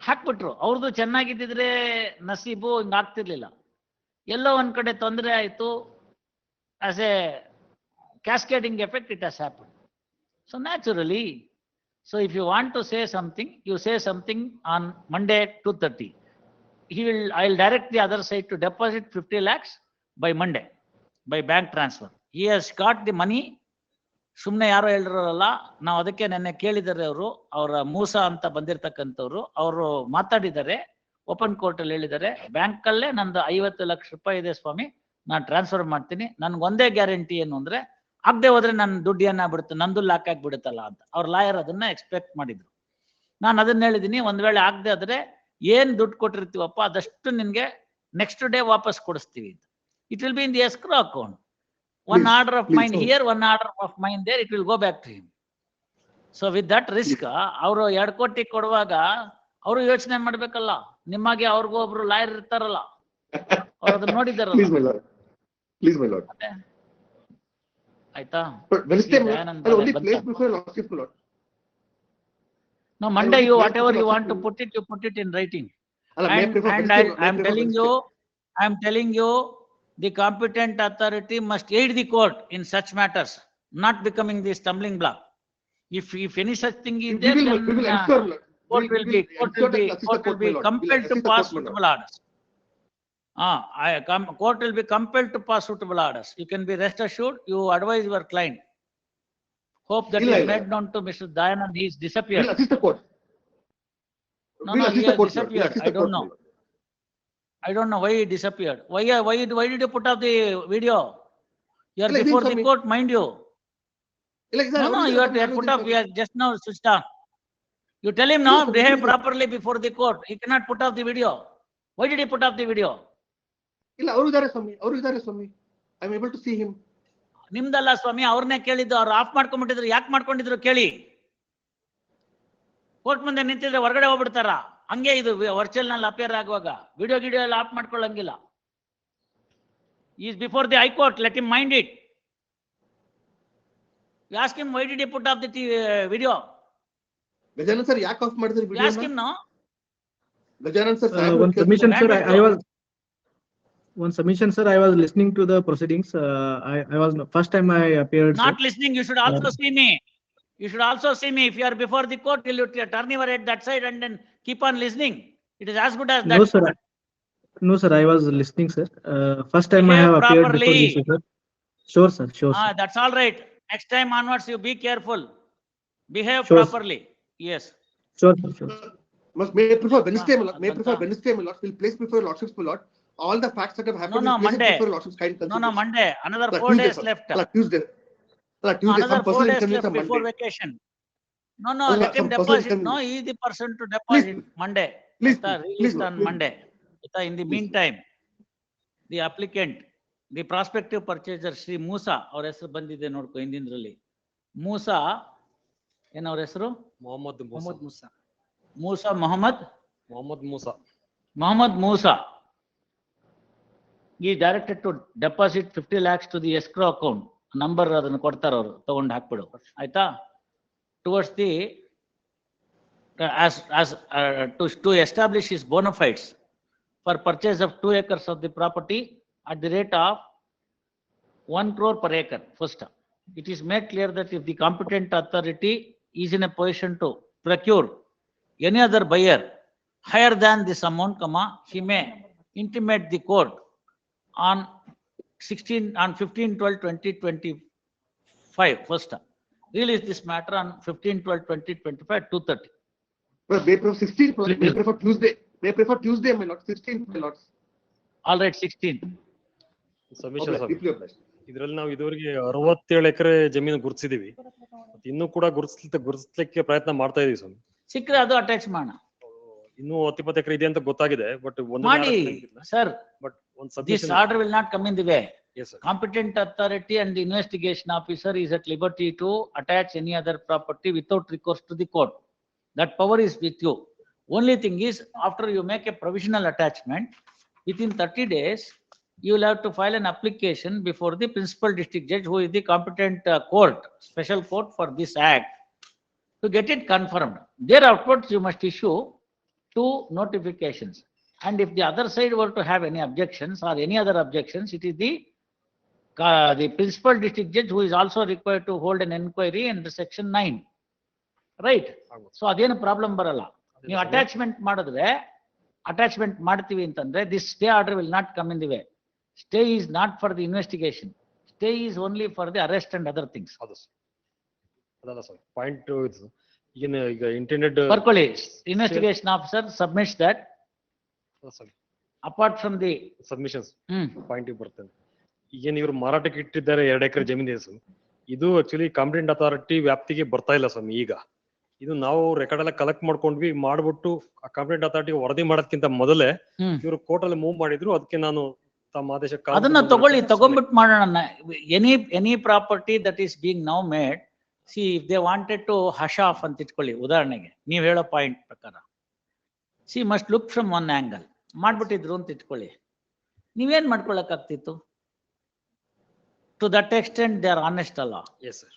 ಹಾಕ್ಬಿಟ್ರು. ಅವ್ರದ್ದು ಚೆನ್ನಾಗಿದ್ದಿದ್ರೆ ನಸೀಬು ಹಿಂಗ್ ಆಗ್ತಿರ್ಲಿಲ್ಲ. ಎಲ್ಲೋ ಒಂದ್ ಕಡೆ ತೊಂದರೆ ಆಯ್ತು. As A cascading effect, it has happened. So naturally, so if you want to say something, you say something on Monday at 2:30. I'll direct the other side to deposit 50 lakhs by Monday, by bank transfer. He has got the money. ಸುಮ್ಮನೆ ಯಾರೋ ಹೇಳಿರೋಲ್ಲ, ನಾವು ಅದಕ್ಕೆ ನೆನ್ನೆ ಕೇಳಿದ್ದಾರೆ. ಅವರ ಮೂಸ ಅಂತ ಬಂದಿರತಕ್ಕಂಥವ್ರು, ಅವರು ಮಾತಾಡಿದ್ದಾರೆ, ಓಪನ್ ಕೋರ್ಟ್ ಅಲ್ಲಿ ಹೇಳಿದ್ದಾರೆ, ಬ್ಯಾಂಕ್ ಅಲ್ಲೇ ನಂದು 50 ಲಕ್ಷ ರೂಪಾಯಿ ಇದೆ ಸ್ವಾಮಿ, ನಾನು ಟ್ರಾನ್ಸ್ಫರ್ ಮಾಡ್ತೀನಿ. ನನ್ಗೆ ಒಂದೇ ಗ್ಯಾರಂಟಿ ಏನು ಅಂದ್ರೆ, ಆಗದೆ ಹೋದ್ರೆ ನನ್ನ ದುಡ್ಡು ಏನಾಗ್ಬಿಡುತ್ತೆ, ನಂದು ಲಾಕ್ ಆಗ್ಬಿಡುತ್ತಲ್ಲ ಅಂತ. ಅವ್ರ ಲಾಯರ್ ಅದನ್ನ ಎಕ್ಸ್ಪೆಕ್ಟ್ ಮಾಡಿದ್ರು. ನಾನು ಅದನ್ನ ಹೇಳಿದೀನಿ, ಒಂದ್ ವೇಳೆ ಆಗದೆ ಆದ್ರೆ ಏನ್ ದುಡ್ಡು ಕೊಟ್ಟಿರ್ತೀವಪ್ಪ ಅದಷ್ಟು ನಿನ್ಗೆ ನೆಕ್ಸ್ಟ್ ಡೇ ವಾಪಸ್ ಕೊಡಿಸ್ತೀವಿ ಅಂತ. It will be in the escrow account. One order of mine here, one order of mine there, it will go back to him. So with that risk, ಅವರು 2 ಕೋಟಿ ಕೊಡುವಾಗ ಅವರು ಯೋಚನೆ ಮಾಡ್ಬೇಕಲ್ಲ, ನಿಮಗೆ ಅವ್ರಿಗೂ ಒಬ್ರು ಲಾಯರ್ ಇರ್ತಾರಲ್ಲ, ಅವ್ರು ಅದನ್ನ ನೋಡಿದಾರಲ್ಲ. Please, my lord. Please, my lord. ಆಯ್ತಾ? But Wednesday, I'll only place before lordship, my lord. No, Monday you whatever you want to put it, you put it in writing. And I am telling you, the competent authority must aid the court in such matters, not becoming the stumbling block. If any such thing is there, then court will be compelled to pass suitable orders. Court will be compelled to pass suitable orders. You can be rest assured. You advise your client. Hope that is made known to Mr. Dayanand. He is disappeared. Assist the court. No, he has disappeared. I don't know. I don't know why he disappeared. Why did you put up the video? You are before the court, mind you. No, you have to put up. We are just now switched on. You tell him now, behave properly before the court. He cannot put up the video. Why did he put up the video? ಇಲ್ಲ, ಅವರು ಇದ್ದಾರೆ ಸ್ವಾಮಿ. I am able to see him. ನಿಮ್ದಲ್ಲ ಸ್ವಾಮಿ, ಅವ್ರನ್ನೇ ಕೇಳಿದ್ದು. ಅವ್ರು of ಮಾಡ್ಕೊಂಡ್ಬಿಟ್ಟಿದ್ರು. ಯಾಕೆ ಮಾಡ್ಕೊಂಡಿದ್ರು ಕೇಳಿ. Court ಮುಂದೆ ನಿಂತಿದ್ರೆ ಹೊರಗಡೆ ಹೋಗ್ಬಿಡ್ತಾರ. ಹಂಗೆ ಇದು ವರ್ಚುವಲ್ ನಲ್ಲಿ ಅಪಿಯರ್ ಆಗುವಾಗ ವಿಡಿಯೋ ಎಲ್ಲ ಆಫ್ ಮಾಡ್ಕೊಳ್ಳಂಗಿಲ್ಲ. Is before the high court, let him mind it. You ask him why did you put off the video. Gajanan sir ಯಾಕೆ ಆಫ್ ಮಾಡಿದ್ರಿ video? You ask him no. Gajanan sir, one submission, sir. One submission, sir. I was listening to the proceedings. I was first time I appeared. Not listening. You should also see me. You should also see me. If you are before the court, will you turn your head that side and then keep on listening? It is as good as that. No, sir. I was listening, sir. First time I have appeared before this, sir. Sure, sir. Sure. That's all right. Next time onwards, you be careful. Behave properly. Yes. Sure, sure. May I prefer Wednesday, my lord? May I prefer Wednesday, my lord? We'll place before lordships, my lord. All the facts that have happened. No, Monday. Before lordships, kind No, Monday. Another 4 days left. Tuesday. Another 4 days left before vacation. No, let him deposit. No, he is the person to deposit. Monday. Released on Monday. In the meantime, the applicant, the prospective purchaser, Sri Musa, ಅವ್ರ ಹೆಸರು ಬಂದಿದೆ ನೋಡ್ಕೊ ಹಿಂದಿಂದ್ರಲ್ಲಿ. ಮೂಸಾ, ಏನ್ ಅವ್ರ ಹೆಸರು? Mohammed Musa. He is directed to deposit 50 lakhs to the escrow account. Number ಅದನ್ನು ಕೊಡ್ತಾರ ಅವರು, ತಗೊಂಡು ಹಾಕ್ಬಿಡು ಆಯ್ತಾ. Towards the to establish his bona fides for purchase of 2 acres of the property at the rate of 1 crore per acre. First, it is made clear that if the competent authority is in a position to procure any other buyer higher than this amount, he may intimate the court on 15/12/2025. First, release this matter on 15/12/2025 2:30. May prefer 16. May prefer Tuesday. May prefer Tuesday, my lord. 16, my lord. All right, 16. Submission ಇದ್ರಲ್ಲಿ ನಾವು ಇದುವರೆಗೆ 67 ಎಕರೆ ಜಮೀನು ಗುರುತಿಸಿದೀವಿ. ಇನ್ನೂ ಕೂಡ ಗುರುತಿಸ್ಲಿಕ್ಕೆ ಪ್ರಯತ್ನ ಮಾಡ್ತಾ ಇದೀವಿ ಸ್ವಾಮಿ. ಸಿಕ್ಕರೆ ಅದು ಅಟ್ಯಾಚ್ ಮಾಡೋಣ. ಇನ್ನೂ 10-20 ಎಕರೆ ಇದೆ ಅಂತ ಗೊತ್ತಾಗಿದೆ. ಬಟ್ ಮಾಡಿ ಸರ್. ಬಟ್ ಒಂದು This order will not come in the way. Yes, sir. Competent authority and the investigation officer is at liberty to attach any other property without recourse to the court. That power is with you. Only thing is, after you make a provisional attachment, within 30 days, you will have to file an application before the principal district judge, who is the competent court, special court for this act, to get it confirmed. Thereafter, you must issue 2 notifications. And if the other side were to have any objections or any other objections, it is the principal district judge who is also required to hold an inquiry under section 9. Right? So ಅದೇನು problem ಬರಲ್ಲ. ನೀವು attachment ಮಾಡಿದ್ರೆ, attachment ಮಾಡ್ತೀವಿ ಅಂತಂದ್ರೆ, this stay order will not come in the way. Stay is not for the investigation. Stay is only for the arrest and other things. ಅದಲ್ಲ sir, point ಈಗ intended ಬರ್ಕೊಳ್ಳಿ, investigation officer submits that apart from the submissions point ಬರ್ತದೆ. ಈಗೇನು ಇವರು ಮಾರಾಟಕ್ಕೆ ಇಟ್ಟಿದ್ದಾರೆ 2 ಎಕರೆ ಜಮೀನು ಹೆಸರು, ಇದು ಆಕ್ಚುಲಿ ಕಾಂಪಿಟೆಂಟ್ ಅಥಾರಿಟಿ ವ್ಯಾಪ್ತಿಗೆ ಬರ್ತಾ ಇಲ್ಲ ಸ್ವಾಮಿ. ಈಗ ಇದು ನಾವು ರೆಕಾರ್ಡ್ ಎಲ್ಲ ಕಲೆಕ್ಟ್ ಮಾಡ್ಕೊಂಡ್ವಿ, ಮಾಡ್ಬಿಟ್ಟು ಆ ಕಾಂಪಿಟೆಂಟ್ ಅಥಾರಿಟಿ ವರದಿ ಮಾಡೋದಕ್ಕಿಂತ ಮೊದಲೇ ಇವರು ಕೋರ್ಟ್ ಅಲ್ಲಿ ಮೂವ್ ಮಾಡಿದ್ರು. ಅದಕ್ಕೆ ನಾನು ತಮ್ಮ ಆದೇಶ ಅದನ್ನ ತಗೊಂಡ್ಬಿಟ್ಟು ಮಾಡೋಣ. Any property that is being now made, see if they wanted to hush off ಅಂತ ಇಟ್ಕೊಳ್ಳಿ, ಉದಾಹರಣೆಗೆ ನೀವ್ ಹೇಳೋ ಪಾಯಿಂಟ್ ಪ್ರಕಾರ, see must look from one angle ಮಾಡ್ಬಿಟ್ಟಿದ್ರು ಅಂತ ಇಟ್ಕೊಳ್ಳಿ, ನೀವೇನ್ ಮಾಡ್ಕೊಳಕ್ ಆಗ್ತಿತ್ತು? To that extent they are honest ಅಲ್ಲ. ಎಸ್ ಸರ್,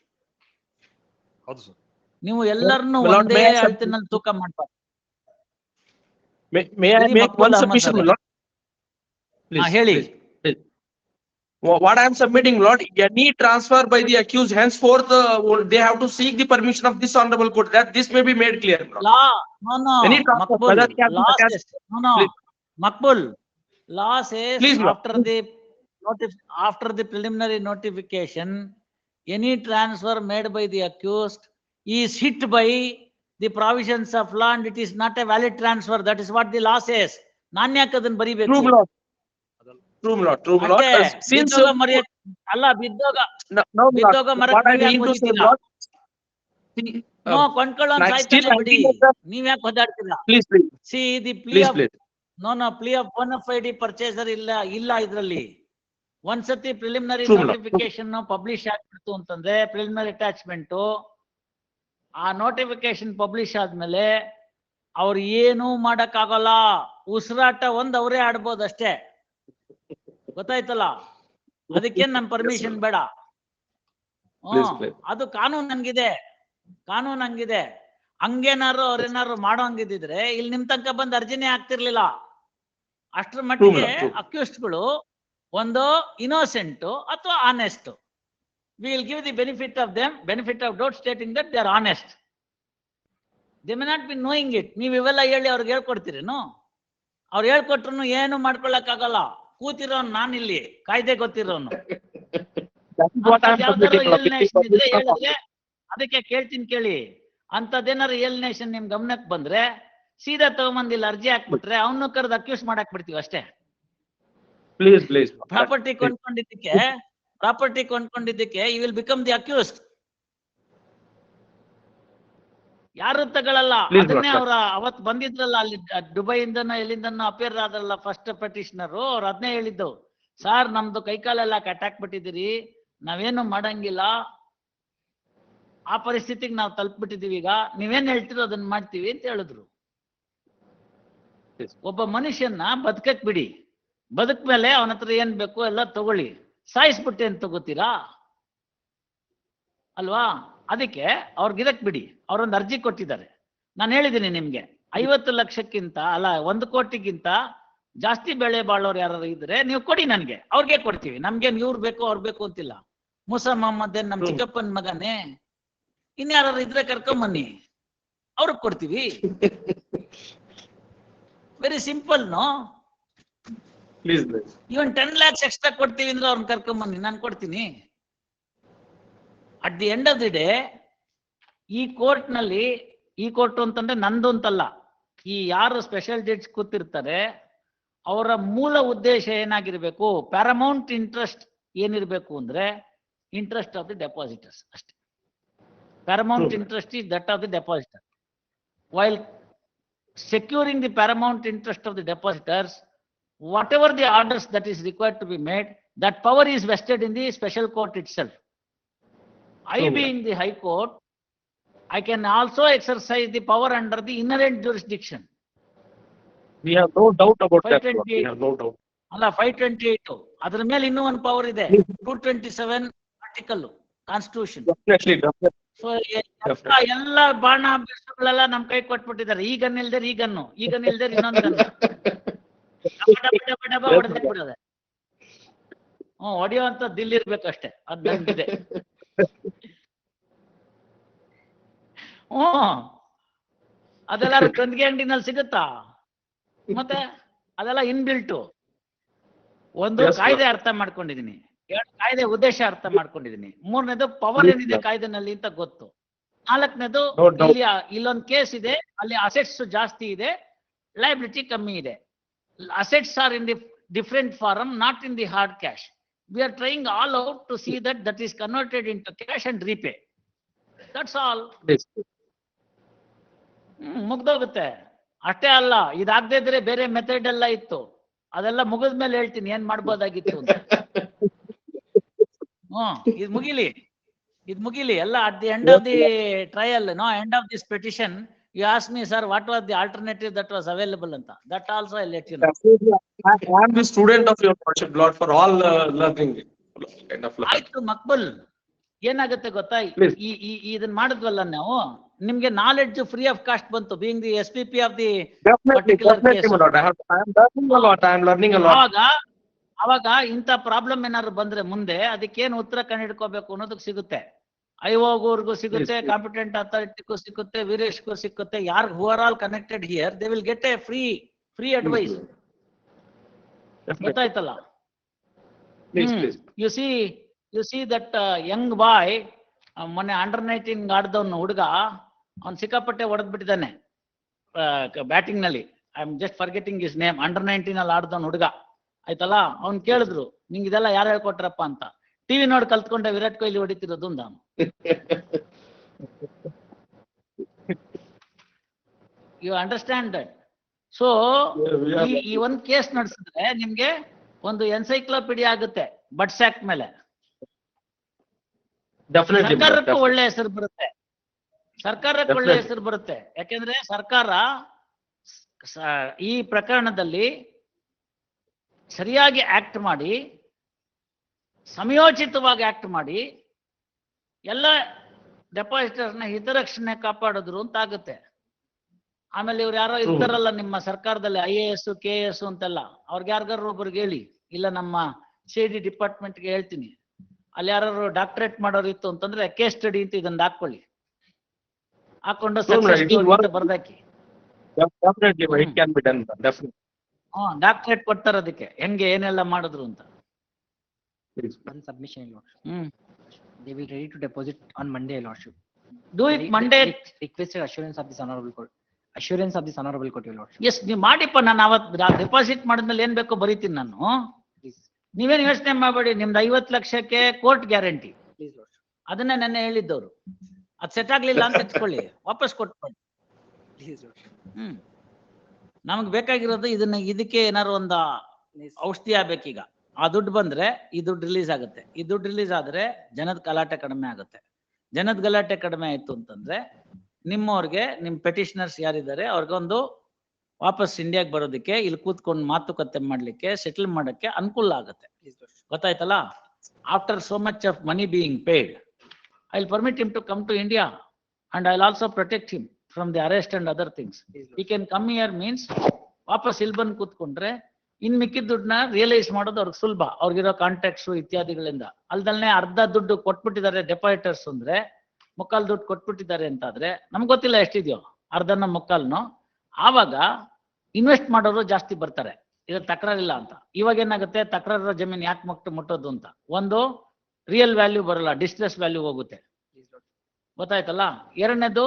ಹೌದು ಸರ್. ನೀವು ಎಲ್ಲರನ್ನು ಒಂದೇ ಅಳತೆನಲ್ಲಿ ತೂಕ ಮಾಡ್ಬಾರ್ದು. May I make one submission, Lord? Please, ಹೇಳಿ. please. What I am submitting, Lord, any transfer by the accused, henceforth, they have to seek the permission of this honorable court. That this may be made clear, Lord. Law, no, Any transfer, Makbul, whether it can be law attached- says, no, Please. Makbul, law says Please, Lord. after the preliminary notification, any transfer made by the accused is hit by the provisions of law and it is not a valid transfer. That is what the law says. ನಾನು ಯಾಕೆ ಅದನ್ನ ಬರಿಬೇಕು? True, Lord. True, Lord. True, Lord. Since ಅಲ್ಲ ಬಿದ್ದೋಗ no, ಬಿದ್ದೋಗ Lord, ಮರಕ್ಕೆ what I ನೀವ್ ಯಾಕ್ mean to say, ಹೋಗಿದ್ದೀರಾ? Lord, see, no, ಕೊಂಡ್ಕೊಳ್ಳೋ like still ಸಾಯ್ತಾನೆ ಬಿಡಿ, 19 ನೀವ್ ಯಾಕೆ ಒದ್ದಾಡ್ತೀರಾ? please, please, see the plea please, of please. No plea of bona fide purchaser ಇಲ್ಲ ಇದ್ರಲ್ಲಿ. ಒಂದ್ಸತಿ preliminary True, Lord. Notification publish ಆಗ್ಬಿಡ್ತು ಅಂತಂದ್ರೆ, ಪ್ರಿಲಿಮಿನರಿ ಅಟ್ಯಾಚ್ಮೆಂಟ್, ಆ ನೋಟಿಫಿಕೇಶನ್ ಪಬ್ಲಿಷ್ ಆದ್ಮೇಲೆ ಅವ್ರು ಏನೂ ಮಾಡಕ್ ಆಗಲ್ಲ. ಉಸಿರಾಟ ಅವರೇ ಆಡ್ಬೋದು ಅಷ್ಟೇ. ಗೊತ್ತಾಯ್ತಲ್ಲ? ಅದಕ್ಕೇನ್ ನಮ್ ಪರ್ಮಿಷನ್ ಬೇಡ. Please, please. ಅದು ಕಾನೂನು ಹಂಗಿದೆ, ಕಾನೂನು ಹಂಗಿದೆ. ಹಂಗೇನಾರು ಅವ್ರೇನಾರು ಮಾಡೋ ಹಂಗಿದ್ರೆ ಇಲ್ಲಿ ನಿಮ್ ತನಕ ಬಂದ್ ಅರ್ಜಿನೇ ಆಗ್ತಿರ್ಲಿಲ್ಲ. ಅಷ್ಟ್ರ ಮಟ್ಟಿಗೆ true. ಅಕ್ಯೂಸ್ಡ್ಗಳು ಒಂದು ಇನ್ನೋಸೆಂಟ್ ಅಥವಾ honest. We will give the benefit of doubt stating that they are honest. They may not be knowing it. ನೀವ್ ಇವೆಲ್ಲ ಹೇಳಿ ಅವ್ರಿಗೆ ಹೇಳ್ಕೊಡ್ತೀರೇನು? ಅವ್ರು ಹೇಳ್ಕೊಟ್ರು ಏನು ಮಾಡ್ಕೊಳಕ್ ಆಗಲ್ಲ. ಕೂತಿರೋನ್ ನಾನಿಲ್ಲಿ, ಕಾಯ್ದೆ ಗೊತ್ತಿರೋನು. ಅದಕ್ಕೆ ಕೇಳ್ತೀನಿ ಕೇಳಿ, ಅಂತದೇನಾರು ಏಲ್ನೇಷನ್ ನಿಮ್ ಗಮನಕ್ಕೆ ಬಂದ್ರೆ ಸೀದಾ ತಗೊಂಬಂದ್ ಇಲ್ಲಿ ಅರ್ಜಿ ಹಾಕ್ಬಿಟ್ರೆ ಅವನು ಕರೆದು ಅಕ್ಯೂಸ್ ಮಾಡಾಕ್ ಬಿಡ್ತೀವಿ ಅಷ್ಟೇ. Please, please. ಪ್ರಾಪರ್ಟಿ ಕೊಂಡ್ಕೊಂಡಿದ್ದಕ್ಕೆ you will become the accused. ಯಾರು ತಗೊಳ್ಳಲ್ಲ. ಅದನ್ನೇ ಅವ್ರ ಅವತ್ ಬಂದಿದ್ರಲ್ಲ ಅಲ್ಲಿ ದುಬೈಯಿಂದನೋ ಎಲ್ಲಿಂದನೋ ಅಪೇರ್ ಆದ್ರಲ್ಲ ಫಸ್ಟ್ ಪೆಟಿಷನರು, ಅವ್ರು ಅದನ್ನೇ ಹೇಳಿದ್ದು, ಸಾರ್ ನಮ್ದು ಕೈಕಾಲೆಲ್ಲ ಕಟ್ಟಾಕ್ ಬಿಟ್ಟಿದ್ದೀರಿ, ನಾವೇನು ಮಾಡಂಗಿಲ್ಲ, ಆ ಪರಿಸ್ಥಿತಿಗೆ ನಾವು ತಲುಪ್ಬಿಟ್ಟಿದೀವಿ, ಈಗ ನೀವೇನ್ ಹೇಳ್ತೀರೋ ಅದನ್ನ ಮಾಡ್ತೀವಿ ಅಂತ ಹೇಳಿದ್ರು. ಒಬ್ಬ ಮನುಷ್ಯನ್ನ ಬದುಕಕ್ ಬಿಡಿ, ಬದುಕ್ ಮೇಲೆ ಅವನ ಹತ್ರ ಏನ್ ಬೇಕು ಎಲ್ಲ ತಗೊಳ್ಳಿ, ಸಾಯಿಸ್ಬಿಟ್ಟೆ ಅಂತ ತಗೋತೀರಾ ಅಲ್ವಾ? ಅದಕ್ಕೆ ಅವ್ರಿಗಿರಕ್ ಬಿಡಿ. ಅವ್ರೊಂದು ಅರ್ಜಿ ಕೊಟ್ಟಿದ್ದಾರೆ. ನಾನು ಹೇಳಿದ್ದೀನಿ ನಿಮ್ಗೆ, 50 ಲಕ್ಷಕ್ಕಿಂತ ಅಲ್ಲ 1 ಕೋಟಿಗಿಂತ ಜಾಸ್ತಿ ಬೆಳೆ ಬಾಳೋರು ಯಾರು ಇದ್ರೆ ನೀವು ಕೊಡಿ, ನನ್ಗೆ ಅವ್ರಿಗೆ ಕೊಡ್ತೀವಿ. ನಮ್ಗೇನ್ ಇವ್ರು ಬೇಕು ಅವ್ರು ಬೇಕು ಅಂತಿಲ್ಲ. ಮೂಸಾ ಮೊಹಮ್ಮದ್ ಏನ್ ನಮ್ ಚಿಕ್ಕಪ್ಪನ ಮಗನೇ? ಇನ್ಯಾರು ಇದ್ರೆ ಕರ್ಕೊಂಬನ್ನಿ, ಅವ್ರಿಗೆ ಕೊಡ್ತೀವಿ. Very simple. No, Please, please. Even 10 lakhs extra ಕೊಡ್ತೀವಿ ಅಂದ್ರೆ ಅವ್ರನ್ನ ಕರ್ಕೊಂಬನ್ನಿ, ನಾನು ಕೊಡ್ತೀನಿ. At the end of the day ಈ ಕೋರ್ಟ್ ಅಂತಂದ್ರೆ ನಂದು ಅಂತಲ್ಲ, ಈ ಯಾರು ಸ್ಪೆಷಲ್ ಜಡ್ಜ್ ಕೂತಿರ್ತಾರೆ ಅವರ ಮೂಲ ಉದ್ದೇಶ ಏನಾಗಿರ್ಬೇಕು, ಪ್ಯಾರಮೌಂಟ್ ಇಂಟ್ರೆಸ್ಟ್ ಏನಿರ್ಬೇಕು ಅಂದ್ರೆ ಇಂಟ್ರೆಸ್ಟ್ ಆಫ್ ದಿ ಡೆಪಾಸಿಟರ್ಸ್ ಅಷ್ಟೇ. Paramount interest is that of the ಡೆಪಾಸಿಟರ್. While securing the paramount interest of the depositors, whatever the orders that is required to be made, that power is vested in the special court itself. I being the High Court, I can also exercise the power under the inherent jurisdiction. We have no doubt about that, Lord. We have no doubt. ಅಲ್ಲ 528 ಅದ್ರ ಮೇಲೆ ಇನ್ನೂ ಒಂದು power ಇದೆ 227 article constitution. So ಎಲ್ಲ ಬಾಣ ಅಭ್ಯಾಸಗಳೆಲ್ಲ ನಮ್ ಕೈ ಕೊಟ್ಬಿಟ್ಟಿದ್ದಾರೆ. ಈ ಗನ್ ಇಲ್ದೇರ್ ಈ ಗನ್ನು, ಈ ಗನ್ ಇಲ್ದೇರ್ ಇನ್ನೊಂದು ಗನ್ ಹೊಡೆದೇ ಬಿಡೋದೆ. ಹೊಡೆಯೋ ಅಂತ ದಿಲ್ ಇರ್ಬೇಕಷ್ಟೇ, ಅದ್ ನನ್ಗಿದೆ. ಅದೆಲ್ಲ ಕಂದಿಗೆ ಅಂಗಡಿನಲ್ಲಿ ಸಿಗುತ್ತಾ? ಮತ್ತೆ ಅದೆಲ್ಲ ಇನ್ಬಿಲ್ಟು. ಒಂದು ಕಾಯ್ದೆ ಅರ್ಥ ಮಾಡ್ಕೊಂಡಿದೀನಿ, ಎರಡು ಕಾಯ್ದೆ ಉದ್ದೇಶ ಅರ್ಥ ಮಾಡ್ಕೊಂಡಿದೀನಿ, ಮೂರನೇದು ಪವರ್ ಏನಿದೆ ಕಾಯ್ದೆನಲ್ಲಿ ಅಂತ ಗೊತ್ತು, ನಾಲ್ಕನೇದು ಇಲ್ಲಿ ಇಲ್ಲೊಂದು ಕೇಸ್ ಇದೆ, ಅಲ್ಲಿ ಅಸೆಟ್ಸ್ ಜಾಸ್ತಿ ಇದೆ, ಲಯಬಿಲಿಟಿ ಕಮ್ಮಿ ಇದೆ. Assets are in the different form, not in the hard cash. We are trying all out to see that that is converted into cash and repay. That's all. ಮುಗ್ದೋಗುತ್ತೆ. ಅಷ್ಟೇ ಅಲ್ಲ, ಇದಾಗದೇ ಇದ್ರೆ ಬೇರೆ ಮೆಥಡ್ ಎಲ್ಲ ಇತ್ತು, ಅದೆಲ್ಲ ಮುಗಿದ್ಮೇಲೆ ಹೇಳ್ತೀನಿ ಏನ್ ಮಾಡ್ಬೋದಾಗಿತ್ತು ಅಂತ. ಇದು ಮುಗಿಲಿ ಎಲ್ಲ at the end of the trial, no, end of this petition, you ask me, sir, what was the alternative that was available anta. That also I'll let you know. I am the student of your worship, Lord, for all learning kind of learning. ಆಯ್ತು ಮಕ್ಬುಲ್, ಏನಾಗುತ್ತೆ ಗೊತ್ತಾ, ಇದನ್ನ ಮಾಡಿದ್ವಲ್ಲ ನಾವು, ನಿಮ್ಗೆ knowledge free of cost ಬಂತು, being the SPP of the particular case. I am learning a lot. ಅವಾಗ ಇಂಥ problem ಏನಾದ್ರು ಬಂದ್ರೆ ಮುಂದೆ ಅದಕ್ಕೇನು ಉತ್ತರ ಕಂಡಿಡ್ಕೋಬೇಕು ಅನ್ನೋದಕ್ಕೆ ಸಿಗುತ್ತೆ. ಐಒಗೂ ಸಿಗುತ್ತೆ, ಕಾಂಪಿಟೆಂಟ್ ಅಥಾರಿಟಿಗೂ ಸಿಗುತ್ತೆ, ವೀರೇಶ್ಗೂ ಸಿಗುತ್ತೆ. ಯಾರು who are all connected here, they will get a free advice. ಗೊತ್ತಾಯ್ತಲ್ಲ? You see that young boy, ಮೊನ್ನೆ ಅಂಡರ್-19 ಆಡ್ದವನು ಹುಡುಗ, ಅವ್ನು ಸಿಕ್ಕಾಪಟ್ಟೆ ಹೊಡೆದ್ಬಿಟ್ಟಿದ್ದಾನೆ ಬ್ಯಾಟಿಂಗ್ ನಲ್ಲಿ. I am just forgetting his name. Under nineteen ಅಲ್ಲಿ ಆಡ್ದವನ್ ಹುಡುಗ, ಆಯ್ತಲ್ಲ. ಅವ್ನ್ ಕೇಳಿದ್ರು, ನಿಂಗೆ ಇದೆಲ್ಲ ಯಾರು ಹೇಳ್ಕೊಟ್ರಪ್ಪ ಅಂತ. ಟಿವಿ ನೋಡಿ ಕಲ್ತ್ಕೊಂಡೆ ವಿರಾಟ್ ಕೊಹ್ಲಿ ಹೊಡಿತಿರೋದು ನಾನು. You understand that? ಸೊ ಈ ಒಂದ್ ಕೇಸ್ ನಡೆಸಿದ್ರೆ ನಿಮ್ಗೆ ಒಂದು ಎನ್ಸೈಕ್ಲೋಪೀಡಿಯಾ ಆಗುತ್ತೆ ಬಟ್ಸ್ ಆಕ್ಟ್ ಮೇಲೆ. ಸರ್ಕಾರಕ್ಕೂ ಒಳ್ಳೆ ಹೆಸರು ಬರುತ್ತೆ, ಯಾಕೆಂದ್ರೆ ಸರ್ಕಾರ ಈ ಪ್ರಕರಣದಲ್ಲಿ ಸರಿಯಾಗಿ ಆಕ್ಟ್ ಮಾಡಿ, ಸಮಯೋಚಿತವಾಗಿ ಆಕ್ಟ್ ಮಾಡಿ, ಎಲ್ಲ ಡೆಪಾಸಿಟರ್ನ ಹಿತರಕ್ಷಣೆ ಕಾಪಾಡಿದ್ರು ಅಂತ ಆಗುತ್ತೆ. ಆಮೇಲೆ ಇವ್ರು ಯಾರೋ ಇರ್ತಾರಲ್ಲ ನಿಮ್ಮ ಸರ್ಕಾರದಲ್ಲಿ, IAS KS ಅಂತೆಲ್ಲ, ಅವ್ರಿಗೆ ಯಾರಿಗಾರು ಒಬ್ರಿಗೆ ಹೇಳಿ, ಇಲ್ಲ ನಮ್ಮ CD ಡಿಪಾರ್ಟ್ಮೆಂಟ್ಗೆ ಹೇಳ್ತೀನಿ, ಅಲ್ಲಿ ಯಾರು ಡಾಕ್ಟರೇಟ್ ಮಾಡೋರು ಇತ್ತು ಅಂತಂದ್ರೆ ಕೇಸ್ ಸ್ಟಡಿ ಅಂತ ಇದನ್ನ ಹಾಕೊಳ್ಳಿ, ಹಾಕೊಂಡು ಬರ್ದಾಕಿ. ಡಾಕ್ಟರೇಟ್ ಕೊಡ್ತಾರ ಅದಕ್ಕೆ, ಹೆಂಗೆ ಏನೆಲ್ಲ ಮಾಡಿದ್ರು ಅಂತ. One submission, Lordship. They will ready to deposit on Monday, Lordship. Do it Monday. Requested assurance of this honorable court. Assurance of this honorable court, Your Lordship. Yes, ನೀವು ಮಾಡಿಪ್ಪ. ನಾನು ಅವತ್ತು ಡೆಪಾಸಿಟ್ ಮಾಡಿದ್ಮೇಲೆ ಏನ್ ಬೇಕೋ ಬರೀತೀನಿ ನಾನು. ನೀವೇನು ಯೋಚನೆ ಮಾಡಬೇಡಿ. ನಿಮ್ದು 50 ಲಕ್ಷಕ್ಕೆ ಕೋರ್ಟ್ ಗ್ಯಾರಂಟಿ, ಅದನ್ನೇ ನೆನ್ನೆ ಹೇಳಿದ್ದವ್ರು. ಅದು ಸೆಟ್ ಆಗ್ಲಿಲ್ಲ ಅಂತ ಇಟ್ಕೊಳ್ಳಿ, ವಾಪಸ್ ಕೊಟ್ಕೊಳ್ಳಿ. ನಮಗ್ ಬೇಕಾಗಿರೋದು ಇದಕ್ಕೆ ಏನಾರು ಒಂದು ಔಷಧಿ ಆಗ್ಬೇಕೀಗ. ಆ ದುಡ್ಡು ಬಂದ್ರೆ ಈ ದುಡ್ಡು ರಿಲೀಸ್ ಆಗುತ್ತೆ. ಈ ದುಡ್ಡು ರಿಲೀಸ್ ಆದ್ರೆ ಜನದ ಗಲಾಟೆ ಕಡಿಮೆ ಆಗುತ್ತೆ. ಜನದ ಗಲಾಟೆ ಕಡಿಮೆ ಆಯ್ತು ಅಂತಂದ್ರೆ ನಿಮ್ಮವ್ರಿಗೆ, ನಿಮ್ ಪೆಟಿಷನರ್ಸ್ ಯಾರಿದ್ದಾರೆ ಅವ್ರಿಗೊಂದು ವಾಪಸ್ ಇಂಡಿಯಾಗೆ ಬರೋದಕ್ಕೆ, ಇಲ್ಲಿ ಕೂತ್ಕೊಂಡು ಮಾತುಕತೆ ಮಾಡ್ಲಿಕ್ಕೆ, ಸೆಟಲ್ ಮಾಡಕ್ಕೆ ಅನುಕೂಲ ಆಗುತ್ತೆ. ಗೊತ್ತಾಯ್ತಲ್ಲ? After so much of money being paid, I will permit him to come to India and I will also protect him from the arrest and other things. He can come here means ವಾಪಸ್ ಇಲ್ಲಿ ಬಂದು ಕೂತ್ಕೊಂಡ್ರೆ ಇನ್ ಮಿಕ್ಕಿದ ದುಡ್ಡನ್ನ realise ಮಾಡೋದು ಅವ್ರಿಗೆ ಸುಲಭ, ಅವ್ರಿಗಿರೋ contacts ಇತ್ಯಾದಿಗಳಿಂದ. ಅಲ್ದಲ್ನೇ ಅರ್ಧ ದುಡ್ಡು ಕೊಟ್ಬಿಟ್ಟಿದ್ದಾರೆ ಡೆಪಾಸಿಟರ್ಸ್ ಅಂದ್ರೆ, ಮುಕ್ಕಾಲ್ ದುಡ್ಡು ಕೊಟ್ಬಿಟ್ಟಿದ್ದಾರೆ ಅಂತಾದ್ರೆ ನಮ್ಗೆ ಗೊತ್ತಿಲ್ಲ ಎಷ್ಟಿದ್ಯೋ, ಅರ್ಧನ ಮುಕ್ಕಾಲ್ನೋ. ಆವಾಗ ಇನ್ವೆಸ್ಟ್ ಮಾಡೋರು ಜಾಸ್ತಿ ಬರ್ತಾರೆ, ಇದು ತಕರಾರಿಲ್ಲ ಅಂತ. ಇವಾಗ ಏನಾಗುತ್ತೆ, ತಕರಾರಿರೋ ಜಮೀನು ಯಾಕೆ ಮುಟ್ಟೋದು ಅಂತ, ಒಂದು ರಿಯಲ್ ವ್ಯಾಲ್ಯೂ ಬರಲ್ಲ, ಡಿಸ್ಟ್ರೆಸ್ ವ್ಯಾಲ್ಯೂ ಹೋಗುತ್ತೆ. ಗೊತ್ತಾಯ್ತಲ್ಲ? ಎರಡನೇದು,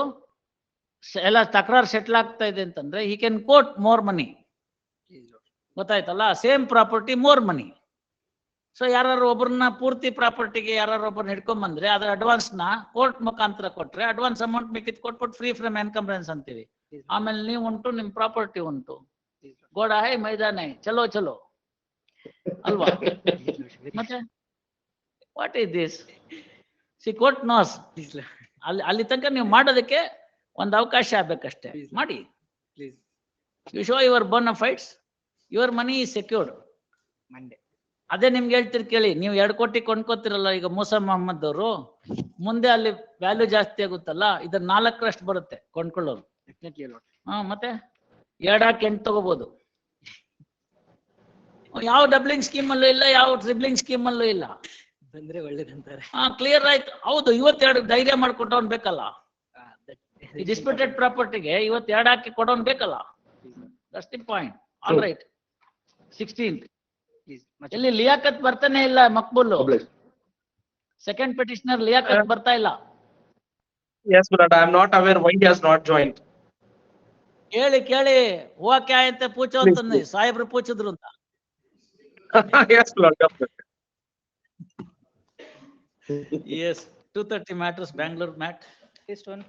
ಎಲ್ಲ ತಕರಾರು ಸೆಟ್ಲ್ ಆಗ್ತಾ ಇದೆ ಅಂತಂದ್ರೆ he can quote more money. ಗೊತ್ತಾಯ್ತಲ್ಲ? Same property more money. So ಯಾರು ಒಬ್ಬರನ್ನ ಪೂರ್ತಿ ಪ್ರಾಪರ್ಟಿಗೆ ಯಾರು ಒಬ್ಬರನ್ನ ಹಿಡ್ಕೊಂಡ್ಬಂದ್ರೆ ಅದರ ಅಡ್ವಾನ್ಸ್ ನ ಕೋರ್ಟ್ ಮುಖಾಂತರ ಕೊಟ್ರೆ ಅಡ್ವಾನ್ಸ್ ಅಮೌಂಟ್ ಮಿಕ್ಕಿದ್ ಕೊಟ್ಬಿಟ್ಟು ಫ್ರೀ ಫ್ರಮ್ ಎನ್ಕಂಬ್ರೆನ್ಸ್ ಅಂತೀವಿ. ಆಮೇಲೆ ನೀವು ಉಂಟು, ನಿಮ್ ಪ್ರಾಪರ್ಟಿ ಉಂಟು, ಗೋಡ ಹೈ ಮೈದಾನ ಹೈ, ಚಲೋ ಚಲೋ ಅಲ್ವಾ? ಮತ್ತೆ what is this? See court knows. ಅಲ್ಲಿ ತನಕ ನೀವು ಮಾಡೋದಕ್ಕೆ ಒಂದು ಅವಕಾಶ ಆಗ್ಬೇಕಷ್ಟೇ. ಮಾಡಿ, you show your bona fides, your money is secured. Monday. ಅದೇ ನಿಮ್ಗೆ ಹೇಳ್ತೀರಿ ಕೇಳಿ, ನೀವು 2 ಕೋಟಿ ಕೊಂಡ್ಕೋತಿರಲ್ಲ ಈಗ ಮೂಸಾ ಮೊಹಮ್ಮದ್ ಅವರು, ಮುಂದೆ ಅಲ್ಲಿ ವ್ಯಾಲ್ಯೂ ಜಾಸ್ತಿ ಆಗುತ್ತಲ್ಲ, ಇದ್ರ 4ರಷ್ಟು ಬರುತ್ತೆ ಕೊಂಡ್ಕೊಳ್ಳೋರು. Definitely, your lord. ಮತ್ತೆ 2 ಹಾಕಿ 8 ತಗೋಬಹುದು. ಯಾವ ಡಬ್ಲಿಂಗ್ ಸ್ಕೀಮ್ ಅಲ್ಲೂ ಇಲ್ಲ, ಯಾವ ಟ್ರಿಬ್ಲಿಂಗ್ ಸ್ಕೀಮ್ ಅಲ್ಲೂ ಇಲ್ಲ. ಬಂದ್ರೆ ಒಳ್ಳೇದಂತಾರೆ. ಕ್ಲಿಯರ್ ಆಯ್ತು. ಹೌದು, 22 ಧೈರ್ಯ ಮಾಡ್ಕೊಟ್ಟವನ್ ಬೇಕಲ್ಲ. ಈ ಡಿಸ್ಪ್ಯೂಟೆಡ್ ಪ್ರಾಪರ್ಟಿಗೆ 22 ಹಾಕಿ ಕೊಡೋನ್ ಬೇಕಲ್ಲ. That's the point. All right. 16th Please. ಎಲ್ಲಿ ಲಿಯಾಕತ್ ಬರ್ತಾನೆ ಇಲ್ಲ ಮಕ್ಬೂಲ್. ಸೆಕೆಂಡ್ ಪೆಟಿಷನರ್ ಲಿಯಾಕತ್ ಬರ್ತಾ ಇಲ್ಲ. Yes, but I am not aware why he has not joined. ಕೇಳಿ ಹೂವಾ ಕ್ಯಾ ಅಂತ ಪೂಚೋ ಅಂತಂದ್ರೆ ಸಾಹೇಬ್ರು ಪೂಚಿದ್ರು ಅಂತ. Yes, Lord. Definitely. Yes, 230 matters, Bangalore mat. This one.